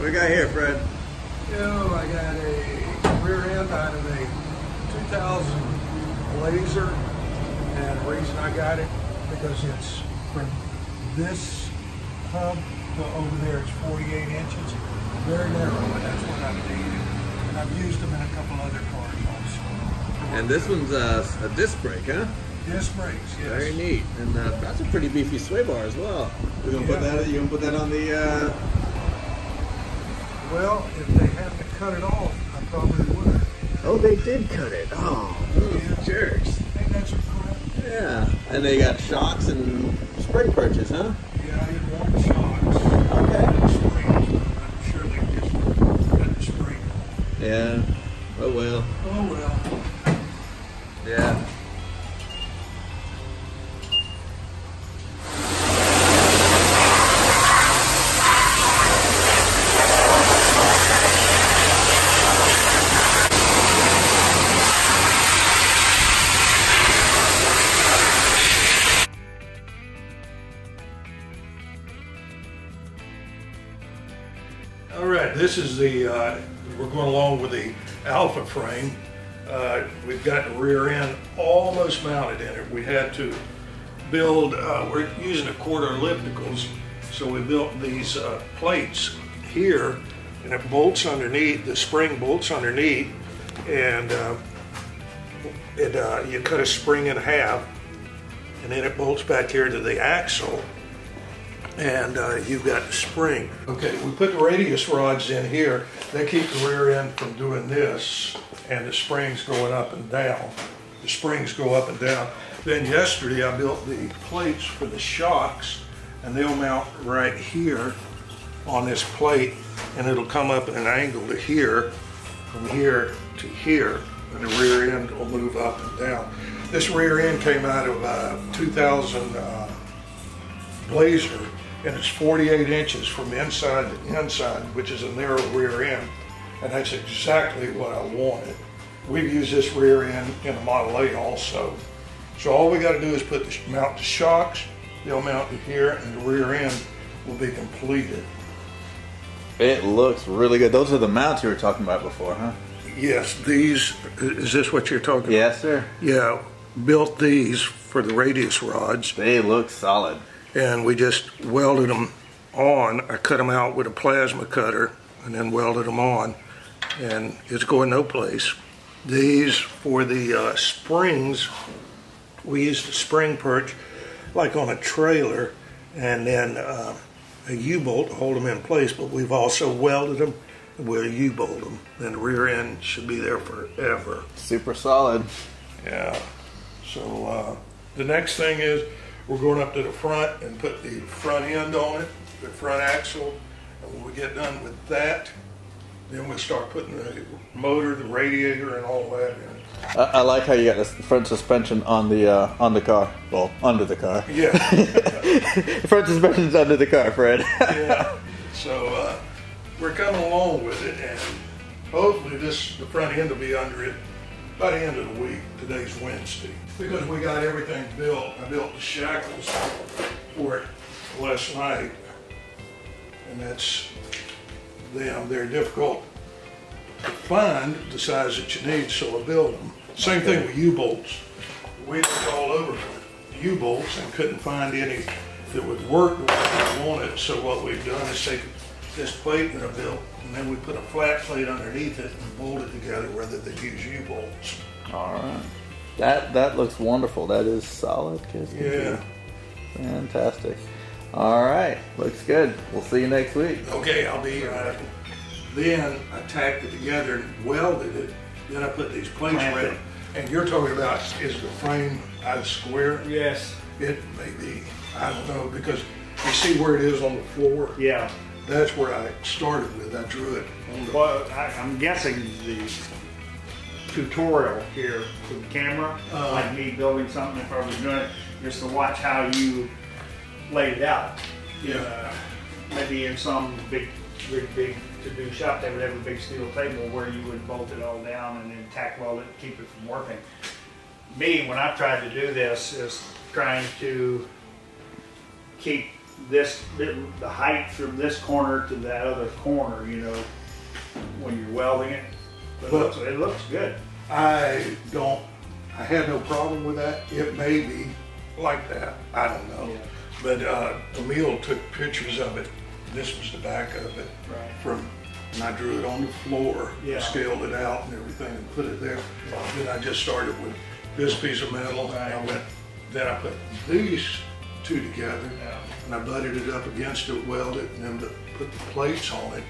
What do we got here, Fred? Yo, I got a rear end out of a 2000 Blazer, and the reason I got it because it's from this hub to over there, it's 48 inches, very narrow, and that's what I'm needing. And I've used them in a couple other cars also. And this one's a disc brake, huh? Disc brakes, yes. Very neat, and that's a pretty beefy sway bar as well. You gonna put that? You gonna put that on the? Well, if they have to cut it off, I probably would. Oh, they did cut it. Oh, those jerks. Ain't that some crap? Yeah, and they got shocks and spring purchase, huh? Yeah, I didn't want the shocks. Okay. Springs, but I'm sure they just cut the spring off. Yeah. Oh well. Oh well. Yeah. All right, this is the, we're going along with the Alpha frame. We've got the rear end almost mounted in it. We had to build, we're using a quarter ellipticals, so we built these plates here, and it bolts underneath, the spring bolts underneath, and you cut a spring in half, and then it bolts back here to the axle, and you've got the spring. Okay, we put the radius rods in here. They keep the rear end from doing this, and the springs going up and down. The springs go up and down. Then yesterday I built the plates for the shocks, and they'll mount right here on this plate, and it'll come up at an angle to here, from here to here, and the rear end will move up and down. This rear end came out of a 2000 Blazer, and it's 48 inches from inside to inside, which is a narrow rear end, and that's exactly what I wanted. We've used this rear end in a Model 8 also. So all we got to do is mount the shocks, they'll mount to here, and the rear end will be completed. It looks really good. Those are the mounts you were talking about before, huh? Yes, these, is this what you're talking about? Yes, sir. Yeah, built these for the radius rods. They look solid. And we just welded them on. I cut them out with a plasma cutter and then welded them on, and it's going no place. These, for the springs, we used a spring perch like on a trailer, and then a U-bolt to hold them in place, but we've also welded them and we'll U-bolt them, and the rear end should be there forever. Super solid. Yeah. So the next thing is we're going up to the front and put the front end on it, the front axle, and when we get done with that, then we'll start putting the motor, the radiator, and all that in. I like how you got the front suspension on the car. Well, under the car. Yeah. The front suspension's under the car, Fred. Yeah. So we're coming along with it, and hopefully the front end will be under it by the end of the week. Today's Wednesday. Because we got everything built. I built the shackles for it last night, and that's them. They're difficult to find the size that you need, so I built them. Same thing with U-bolts. We looked all over for U-bolts and couldn't find any that would work the way I wanted. So what we've done is take this plate that I built, and then we put a flat plate underneath it and bolt it together rather than use U-bolts. All right. That looks wonderful. That is solid. Yeah. Fantastic. All right. Looks good. We'll see you next week. Okay, I'll be here. Then I tacked it together and welded it. Then I put these plates around. And you're talking about, is the frame out of square? Yes. It may be. I don't know, because you see where it is on the floor? Yeah. That's where I started with. I drew it on the... Well, I'm guessing the tutorial here with the camera, like me building something, if I was doing it, just to watch how you laid it out. Yeah. Maybe in some big to-do shop, they would have a big steel table where you would bolt it all down and then tack weld it to keep it from working. Me, when I've tried to do this, is trying to keep the height from this corner to that other corner, you know, when you're welding it. But it looks good. I had no problem with that. It may be like that, I don't know. Yeah. But Emil took pictures of it. This was the back of it. Right. And I drew it on the floor, Yeah. scaled it out and everything and put it there. Then I just started with this piece of metal. Right. Then I put these two together Yeah. and I butted it up against it, welded it, and then put the plates on it.